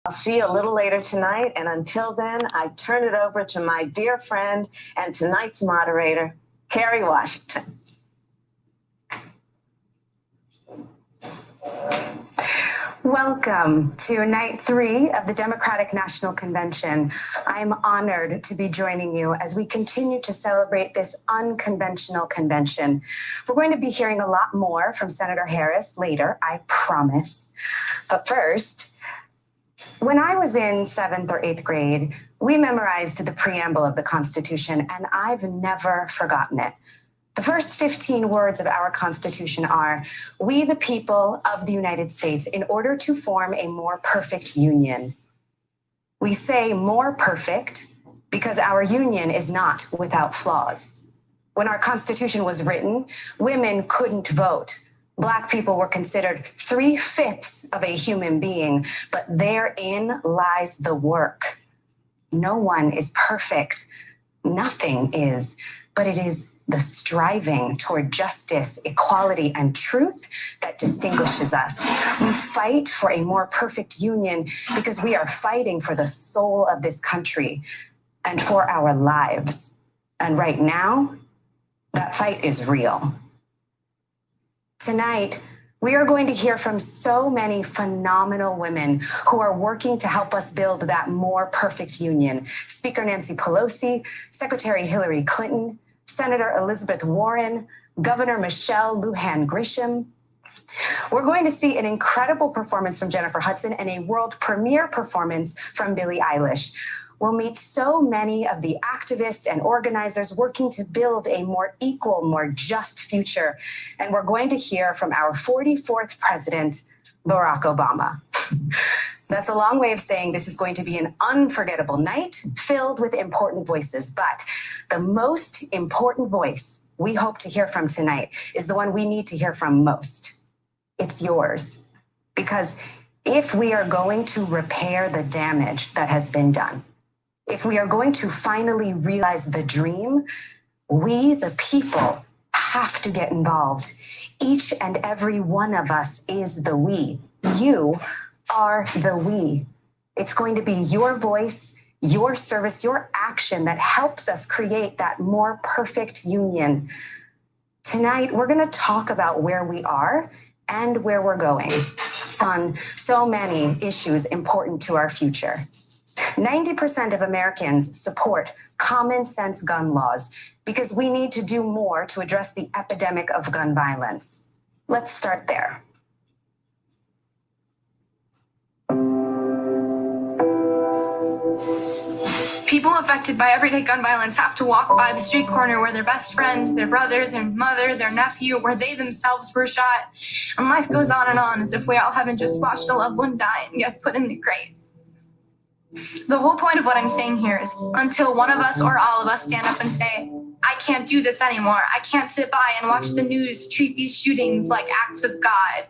I'll see you a little later tonight, and until then, I turn it over to my dear friend and tonight's moderator, Kerry Washington. Welcome to night 3 of the Democratic National Convention. I'm honored to be joining you as we continue to celebrate this unconventional convention. We're going to be hearing a lot more from Senator Harris later, I promise. But first, when I was in 7th or 8th grade, we memorized the preamble of the Constitution, and I've never forgotten it. The first 15 words of our Constitution are, "We, the people of the United States, in order to form a more perfect union." We say more perfect because our union is not without flaws. When our Constitution was written, women couldn't vote. Black people were considered 3/5 of a human being, but therein lies the work. No one is perfect. Nothing is, but it is the striving toward justice, equality, and truth that distinguishes us. We fight for a more perfect union because we are fighting for the soul of this country and for our lives. And right now, that fight is real. Tonight, we are going to hear from so many phenomenal women who are working to help us build that more perfect union. Speaker Nancy Pelosi, Secretary Hillary Clinton, Senator Elizabeth Warren, Governor Michelle Lujan Grisham. We're going to see an incredible performance from Jennifer Hudson and a world premiere performance from Billie Eilish. We'll meet so many of the activists and organizers working to build a more equal, more just future. And we're going to hear from our 44th president, Barack Obama. That's a long way of saying this is going to be an unforgettable night filled with important voices. But the most important voice we hope to hear from tonight is the one we need to hear from most. It's yours. Because if we are going to repair the damage that has been done, if we are going to finally realize the dream, we, the people, have to get involved. Each and every one of us is the we. You are the we. It's going to be your voice, your service, your action that helps us create that more perfect union. Tonight, we're going to talk about where we are and where we're going on so many issues important to our future. 90% of Americans support common sense gun laws because we need to do more to address the epidemic of gun violence. Let's start there. People affected by everyday gun violence have to walk by the street corner where their best friend, their brother, their mother, their nephew, where they themselves were shot. And life goes on and on as if we all haven't just watched a loved one die and get put in the grave. The whole point of what I'm saying here is until one of us or all of us stand up and say, I can't do this anymore. I can't sit by and watch the news treat these shootings like acts of God.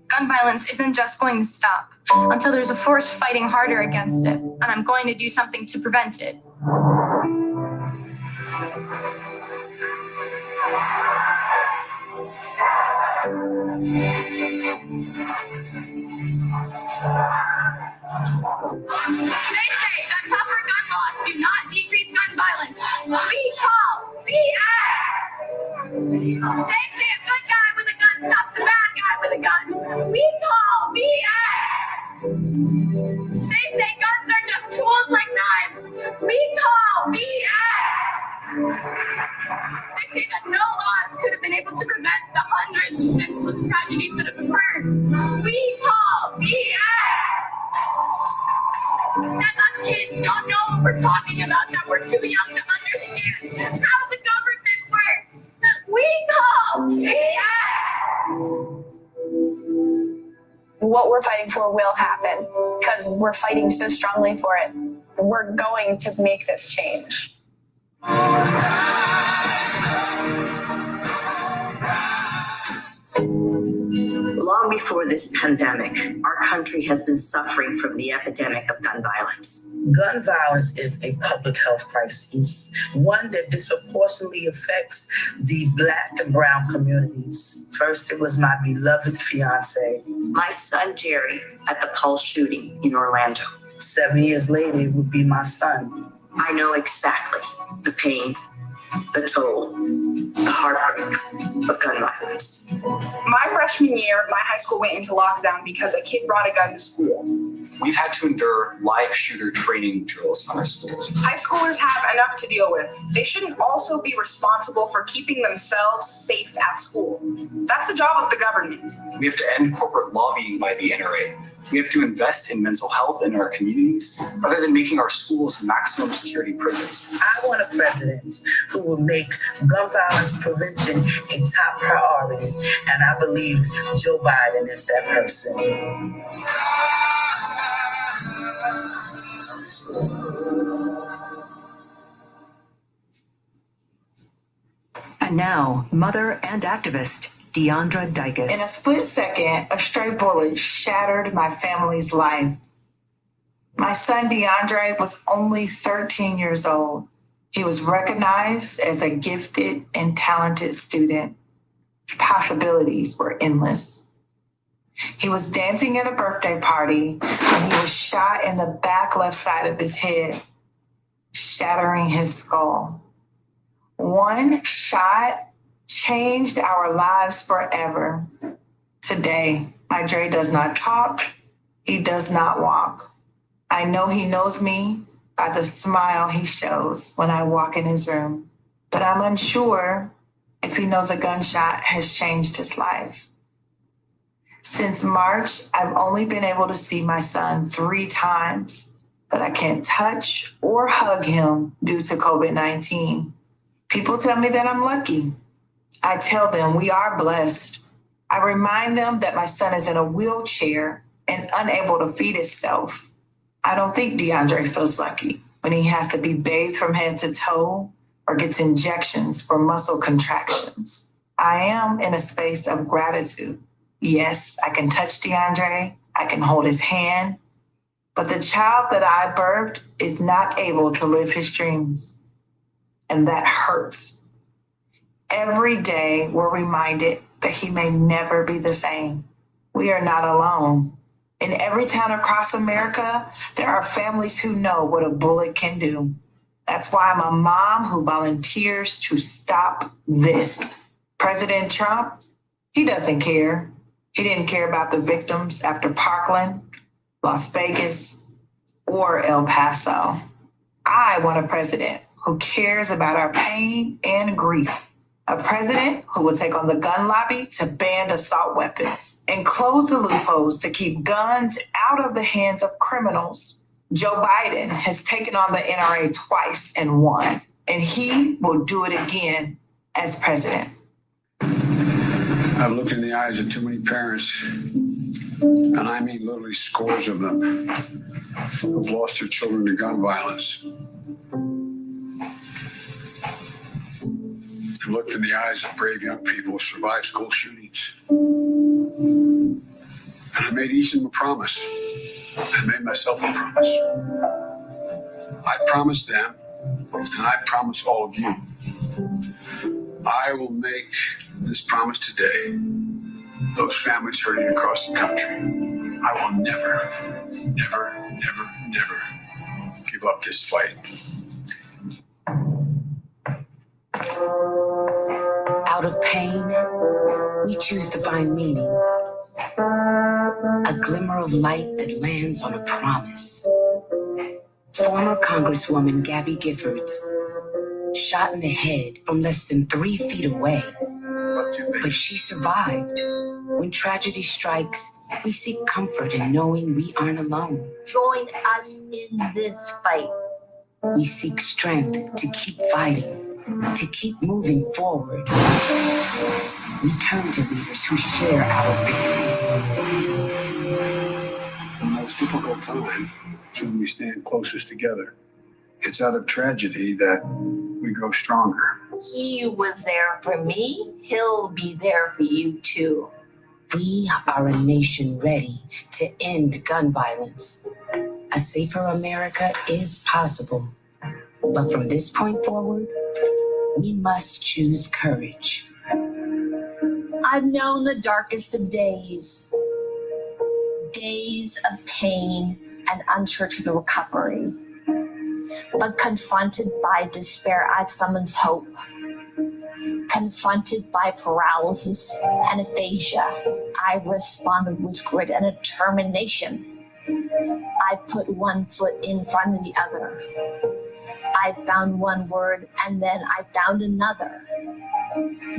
Gun violence isn't just going to stop until there's a force fighting harder against it, and I'm going to do something to prevent it. They say that tougher gun laws do not decrease gun violence. We call BS. They say a good guy with a gun stops a bad guy with a gun. We call BS. They say guns are just tools like knives. We call BS. They say that no laws could have been able to prevent the hundreds of senseless tragedies that have occurred. We call BS. That us kids don't know what we're talking about, that we're too young to understand how the government works. We call BS. What we're fighting for will happen because we're fighting so strongly for it. We're going to make this change. Long before this pandemic, our country has been suffering from the epidemic of gun violence. Gun violence is a public health crisis, one that disproportionately affects the Black and Brown communities. First, it was my beloved fiance. My son, Jerry, at the Pulse shooting in Orlando. 7 years later, it would be my son. I know exactly the pain, the toll, the heartbreak of gun violence. My freshman year, my high school went into lockdown because a kid brought a gun to school. We've had to endure live shooter training drills in our schools. High schoolers have enough to deal with. They shouldn't also be responsible for keeping themselves safe at school. That's the job of the government. We have to end corporate lobbying by the NRA. We have to invest in mental health in our communities rather than making our schools maximum security prisons. I want a president who will make gun violence prevention a top priority, and I believe Joe Biden is that person. And now, mother and activist, Deandra Dykes. In a split second, a stray bullet shattered my family's life. My son DeAndre was only 13 years old. He was recognized as a gifted and talented student. His possibilities were endless. He was dancing at a birthday party when he was shot in the back left side of his head, shattering his skull. One shot changed our lives forever. Today, my Dre does not talk. He does not walk. I know he knows me by the smile he shows when I walk in his room, but I'm unsure if he knows a gunshot has changed his life. Since March, I've only been able to see my son 3 times, but I can't touch or hug him due to COVID-19. People tell me that I'm lucky. I tell them we are blessed. I remind them that my son is in a wheelchair and unable to feed himself. I don't think DeAndre feels lucky when he has to be bathed from head to toe or gets injections for muscle contractions. I am in a space of gratitude. Yes, I can touch DeAndre, I can hold his hand, but the child that I birthed is not able to live his dreams, and that hurts. Every day we're reminded that he may never be the same. We are not alone. In every town across America, there are families who know what a bullet can do. That's why I'm a mom who volunteers to stop this. President Trump, he doesn't care. He didn't care about the victims after Parkland, Las Vegas, or El Paso. I want a president who cares about our pain and grief. A president who will take on the gun lobby to ban assault weapons and close the loopholes to keep guns out of the hands of criminals. Joe Biden has taken on the NRA twice and won, and he will do it again as president. I've looked in the eyes of too many parents, and I mean literally scores of them, who've lost their children to gun violence. I've looked in the eyes of brave young people who survived school shootings. And I made each of them a promise. I made myself a promise. I promised them, and I promise all of you, I will make this promise today. Those families hurting across the country, I will never, never, never, never give up this fight. Out of pain, we choose to find meaning. A glimmer of light that lands on a promise. Former Congresswoman Gabby Giffords, shot in the head from less than 3 feet away. But she survived. When tragedy strikes, we seek comfort in knowing we aren't alone. Join us in this fight. We seek strength to keep fighting, to keep moving forward. We turn to leaders who share our pain. In the most difficult time, it's when we stand closest together. It's out of tragedy that we grow stronger. He was there for me. He'll be there for you too. We are a nation ready to end gun violence. A safer America is possible. But from this point forward, we must choose courage. I've known the darkest of days, days of pain and uncertain recovery. But confronted by despair, I've summoned hope. Confronted by paralysis and aphasia, I've responded with grit and determination. I put one foot in front of the other. I found one word and then I found another.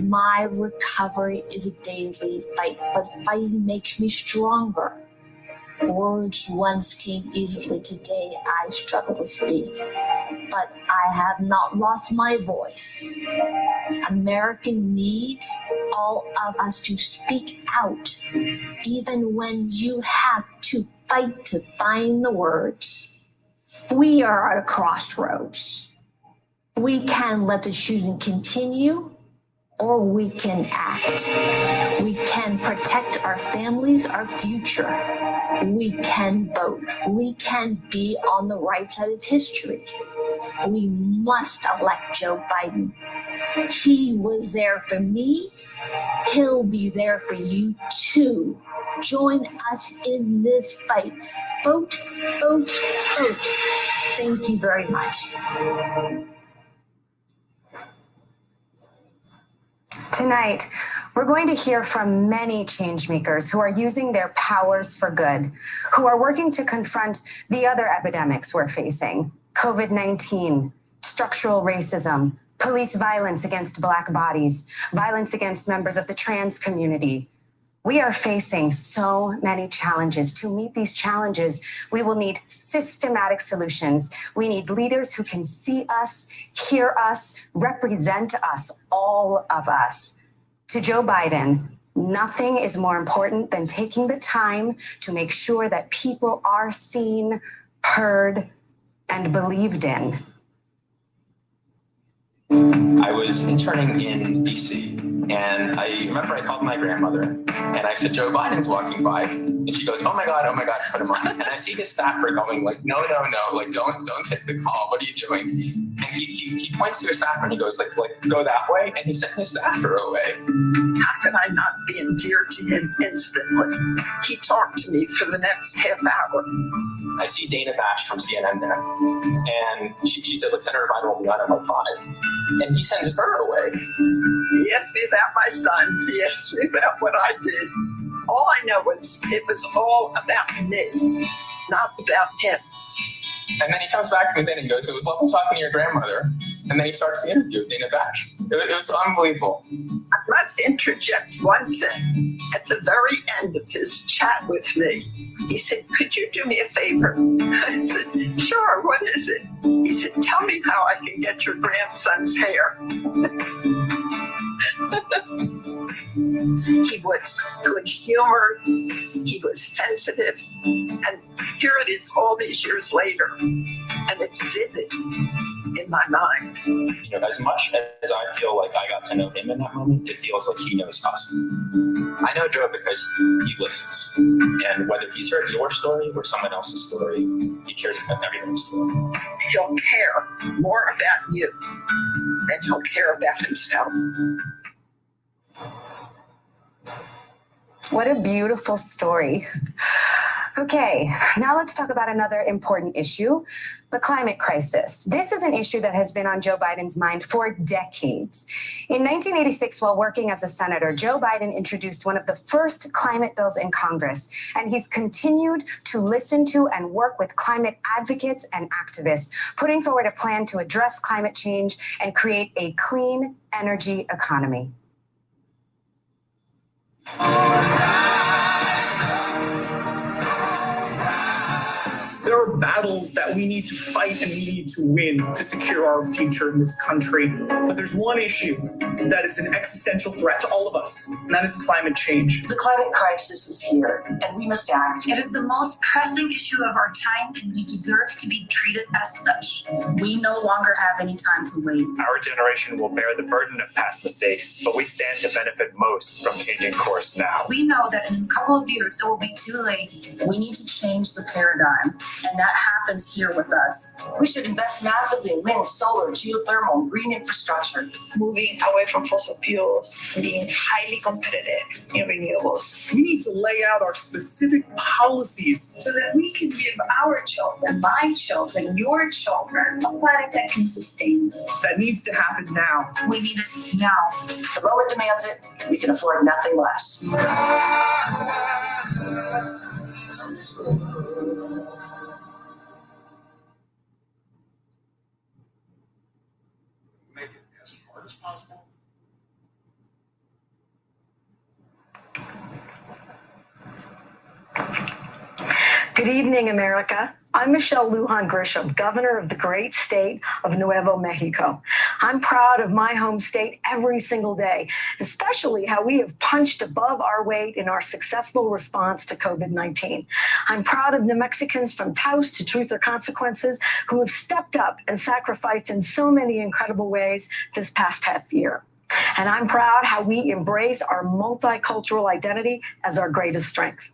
My recovery is a daily fight, but fighting makes me stronger. Words once came easily, today I struggle to speak, but I have not lost my voice. America needs all of us to speak out, even when you have to fight to find the words. We are at a crossroads. We can let the shooting continue, or we can act. We can protect our families, our future. We can vote. We can be on the right side of history. We must elect Joe Biden. He was there for me. He'll be there for you too. Join us in this fight. Vote, vote, vote. Thank you very much. Tonight, we're going to hear from many changemakers who are using their powers for good, who are working to confront the other epidemics we're facing: COVID-19, structural racism, police violence against Black bodies, violence against members of the trans community. We are facing so many challenges. To meet these challenges, we will need systematic solutions. We need leaders who can see us, hear us, represent us, all of us. To Joe Biden, nothing is more important than taking the time to make sure that people are seen, heard, and believed in. I was interning in DC, and I remember I called my grandmother and I said, Joe Biden's walking by, and she goes, oh my God, put him on. And I see his staffer going like, no, like don't take the call. What are you doing? And he points to his staffer and he goes like go that way, and he sent his staffer away. How could I not be endeared to him instantly? He talked to me for the next half hour. I see Dana Bash from CNN there, and she says like Senator Biden will be on at like 5. And he sends her away. He asked me about my sons. He asked me about what I did. All I know was it was all about me, not about him. And then he comes back to me and he goes, it was lovely talking to your grandmother. And then he starts the interview with Dana Bash. It was unbelievable. I must interject one thing. At the very end of his chat with me, he said, could you do me a favor? I said, sure, what is it? He said, tell me how I can get your grandson's hair. He was good humored, he was sensitive, and here it is all these years later, and it's vivid in my mind. You know, as much as I feel like I got to know him in that moment, it feels like he knows us. I know Joe because he listens, and whether he's heard your story or someone else's story, he cares about everyone's story. He'll care more about you than he'll care about himself. What a beautiful story. Okay, now let's talk about another important issue, the climate crisis. This is an issue that has been on Joe Biden's mind for decades. In 1986, while working as a senator, Joe Biden introduced one of the first climate bills in Congress, and he's continued to listen to and work with climate advocates and activists, putting forward a plan to address climate change and create a clean energy economy. There are battles that we need to fight and we need to win to secure our future in this country. But there's one issue that is an existential threat to all of us, and that is climate change. The climate crisis is here, and we must act. It is the most pressing issue of our time, and it deserves to be treated as such. We no longer have any time to wait. Our generation will bear the burden of past mistakes, but we stand to benefit most from changing course now. We know that in a couple of years, it will be too late. We need to change the paradigm, and that happens here with us. We should invest massively in wind, solar, geothermal, green infrastructure. Moving away from fossil fuels, being highly competitive in renewables. We need to lay out our specific policies so that we can give our children, my children, your children, a planet that can sustain. That needs to happen now. We need it now. The moment demands it. We can afford nothing less. Make it as hard as possible. Good evening, America. I'm Michelle Lujan Grisham, governor of the great state of Nuevo Mexico. I'm proud of my home state every single day, especially how we have punched above our weight in our successful response to COVID-19. I'm proud of New Mexicans from Taos to Truth or Consequences who have stepped up and sacrificed in so many incredible ways this past half year. And I'm proud how we embrace our multicultural identity as our greatest strength.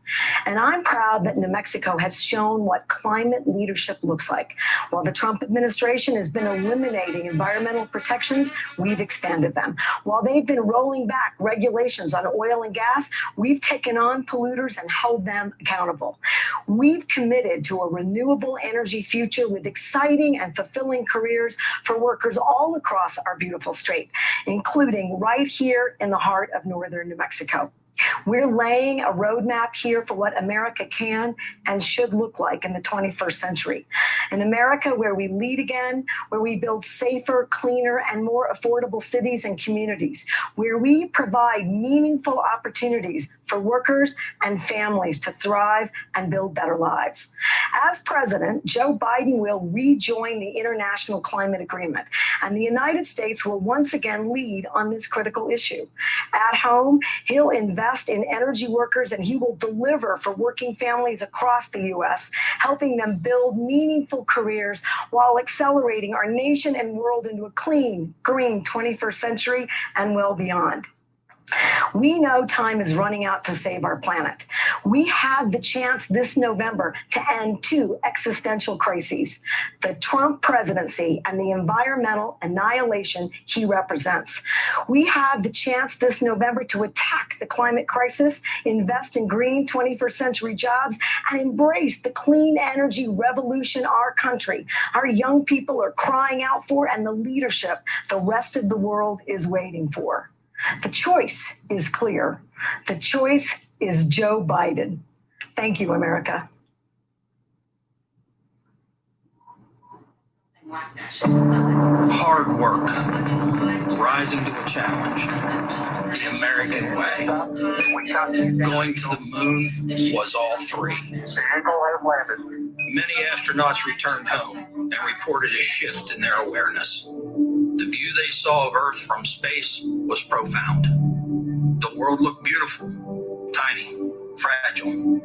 And I'm proud that New Mexico has shown what climate leadership looks like. While the Trump administration has been eliminating environmental protections, we've expanded them. While they've been rolling back regulations on oil and gas, we've taken on polluters and held them accountable. We've committed to a renewable energy future with exciting and fulfilling careers for workers all across our beautiful state, including right here in the heart of northern New Mexico. We're laying a roadmap here for what America can and should look like in the 21st century. An America where we lead again, where we build safer, cleaner, and more affordable cities and communities, where we provide meaningful opportunities for workers and families to thrive and build better lives. As president, Joe Biden will rejoin the International Climate Agreement, and the United States will once again lead on this critical issue. At home, he'll invest in energy workers, and he will deliver for working families across the U.S., helping them build meaningful careers while accelerating our nation and world into a clean, green 21st century and well beyond. We know time is running out to save our planet. We have the chance this November to end two existential crises: the Trump presidency and the environmental annihilation he represents. We have the chance this November to attack the climate crisis, invest in green 21st century jobs, and embrace the clean energy revolution our country, our young people are crying out for, and the leadership the rest of the world is waiting for. The choice is clear. The choice is Joe Biden. Thank you, America. Hard work, rising to a challenge, the American way. Going to the moon was all three. Many astronauts returned home and reported a shift in their awareness. The view they saw of Earth from space was profound. The world looked beautiful, tiny, fragile.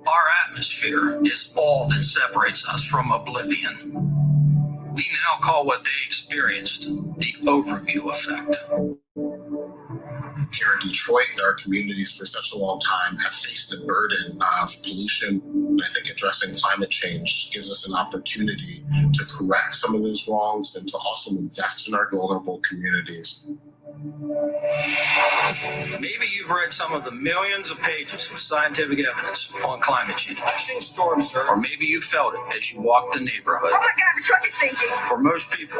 Our atmosphere is all that separates us from oblivion. We now call what they experienced the overview effect. Here in Detroit, our communities for such a long time have faced the burden of pollution. And I think addressing climate change gives us an opportunity to correct some of those wrongs and to also invest in our vulnerable communities. Maybe you've read some of the millions of pages of scientific evidence on climate change. Storm, sir. Or maybe you felt it as you walked the neighborhood. Oh my God, what are you thinking? For most people,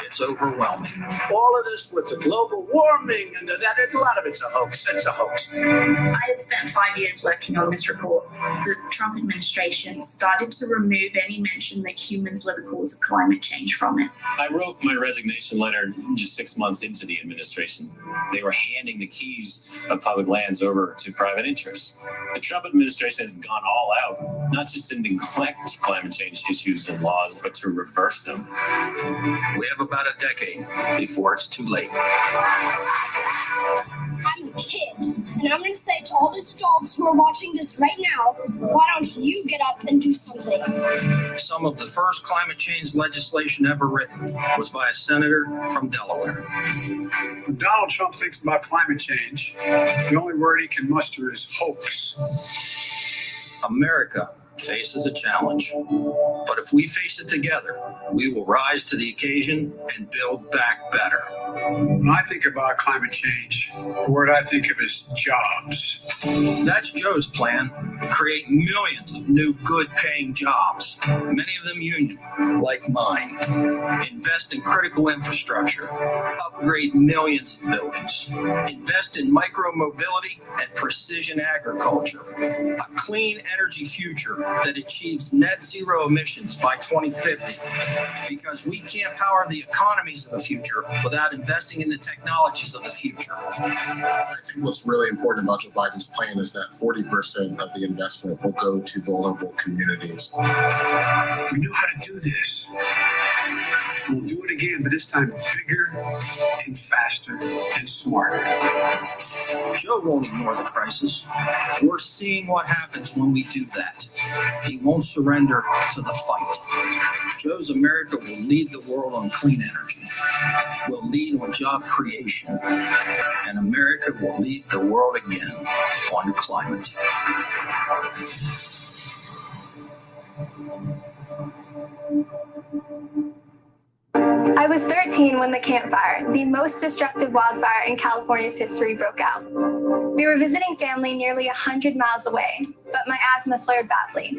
it's overwhelming. All of this with the global warming and that a lot of it's a hoax. It's a hoax. I had spent 5 years working on this report. the Trump administration started to remove any mention that humans were the cause of climate change from it. I wrote my resignation letter just 6 months into the administration. They were handing the keys of public lands over to private interests. The Trump administration has gone all out, not just to neglect climate change issues and laws, but to reverse them. We have about a decade before it's too late. I'm a kid, and I'm going to say to all these adults who are watching this right now, why don't you get up and do something? Some of the first climate change legislation ever written was by a senator from Delaware. When Donald Trump thinks about climate change, the only word he can muster is hoax. America faces a challenge, but if we face it together, we will rise to the occasion and build back better. When I think about climate change, the word I think of is jobs. That's Joe's plan. Create millions of new good-paying jobs, many of them union, like mine. Invest in critical infrastructure. Upgrade millions of buildings. Invest in micro-mobility and precision agriculture. A clean energy future that achieves net zero emissions by 2050. Because we can't power the economies of the future without investing in the technologies of the future. I think what's really important about Joe Biden's plan is that 40% of the investment will go to vulnerable communities. We knew how to do this. We'll do it again, but this time bigger and faster and smarter. Joe won't ignore the crisis. We're seeing what happens when we do that. He won't surrender to the fight. Joe's America will lead the world on clean energy. We'll lead on job creation. And America will lead the world again on climate. I was 13 when the Camp Fire, the most destructive wildfire in California's history, broke out. We were visiting family nearly 100 miles away, but my asthma flared badly.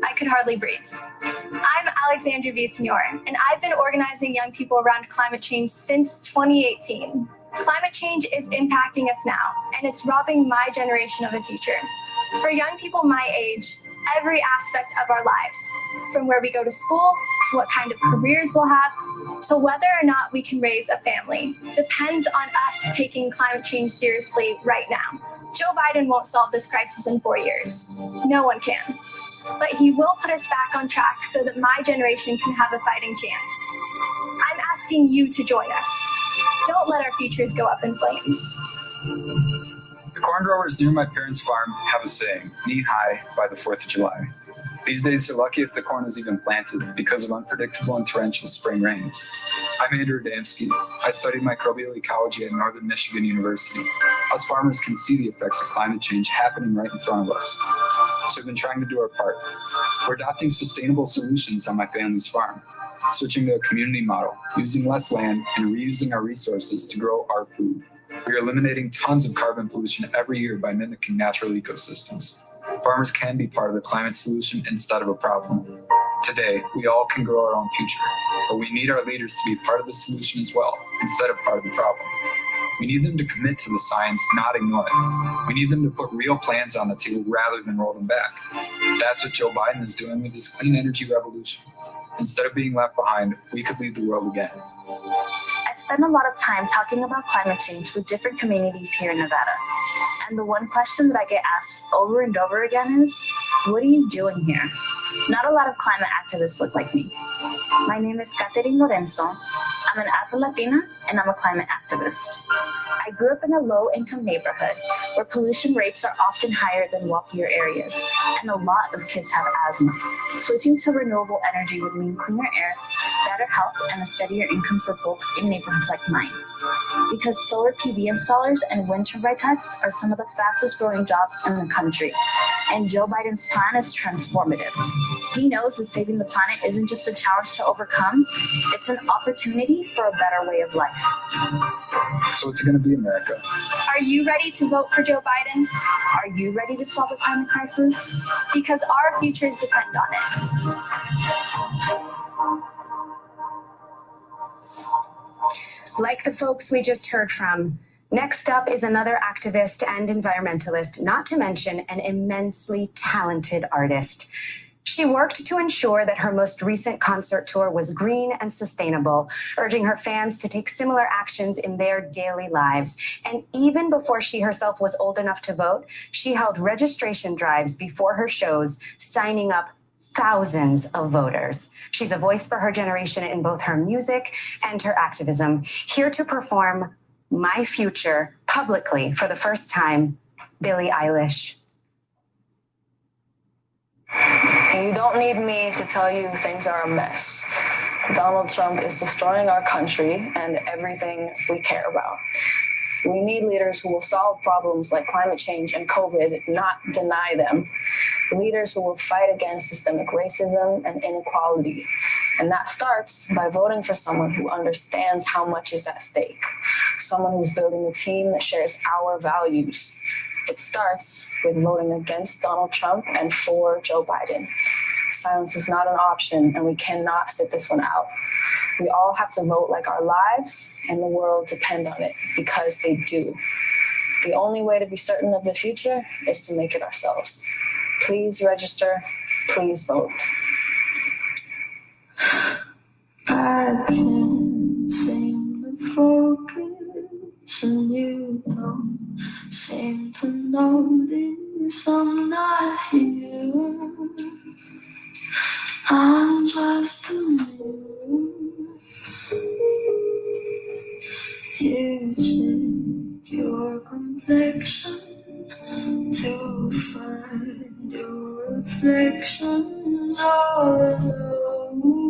I could hardly breathe. I'm Alexandra Villasenor, and I've been organizing young people around climate change since 2018. Climate change is impacting us now, and it's robbing my generation of a future. For young people my age, every aspect of our lives, from where we go to school, to what kind of careers we'll have, to whether or not we can raise a family, depends on us taking climate change seriously right now. Joe Biden won't solve this crisis in 4 years. No one can. But he will put us back on track so that my generation can have a fighting chance. I'm asking you to join us. Don't let our futures go up in flames. The corn growers near my parents' farm have a saying, knee-high by the 4th of July. These days they're lucky if the corn is even planted because of unpredictable and torrential spring rains. I'm Andrew Adamski. I studied microbial ecology at Northern Michigan University. Us farmers can see the effects of climate change happening right in front of us. So we've been trying to do our part. We're adopting sustainable solutions on my family's farm, switching to a community model, using less land and reusing our resources to grow our food. We are eliminating tons of carbon pollution every year by mimicking natural ecosystems. Farmers can be part of the climate solution instead of a problem. Today, we all can grow our own future, but we need our leaders to be part of the solution as well, instead of part of the problem. We need them to commit to the science, not ignore it. We need them to put real plans on the table rather than roll them back. That's what Joe Biden is doing with his clean energy revolution. Instead of being left behind, we could lead the world again. I spend a lot of time talking about climate change with different communities here in Nevada. And the one question that I get asked over and over again is, what are you doing here? Not a lot of climate activists look like me. My name is Catherine Lorenzo. I'm an Afro-Latina and I'm a climate activist. I grew up in a low-income neighborhood where pollution rates are often higher than wealthier areas, and a lot of kids have asthma. Switching to renewable energy would mean cleaner air, better health, and a steadier income for folks in neighborhoods like mine. Because solar PV installers and wind turbine techs are some of the fastest growing jobs in the country. And Joe Biden's plan is transformative. He knows that saving the planet isn't just a challenge to overcome, it's an opportunity for a better way of life. So it's going to be America. Are you ready to vote for Joe Biden? Are you ready to solve the climate crisis? Because our futures depend on it. Like the folks we just heard from, Next up is another activist and environmentalist, not to mention an immensely talented artist. She worked to ensure that her most recent concert tour was green and sustainable, urging her fans to take similar actions in their daily lives. And even before she herself was old enough to vote, she held registration drives before her shows, signing up thousands of voters. She's a voice for her generation in both her music and her activism. Here to perform My Future publicly for the first time, Billie Eilish. You don't need me to tell you things are a mess. Donald Trump is destroying our country and everything we care about. We need leaders who will solve problems like climate change and COVID, not deny them. Leaders who will fight against systemic racism and inequality. And that starts by voting for someone who understands how much is at stake. Someone who's building a team that shares our values. It starts with voting against Donald Trump and for Joe Biden. Silence is not an option, and we cannot sit this one out. We all have to vote like our lives and the world depend on it, because they do. The only way to be certain of the future is to make it ourselves. Please register, please vote. I can't seem to focus, and you don't seem to notice I'm not here. I'm just a mirror. You check your complexion to find your reflections all alone.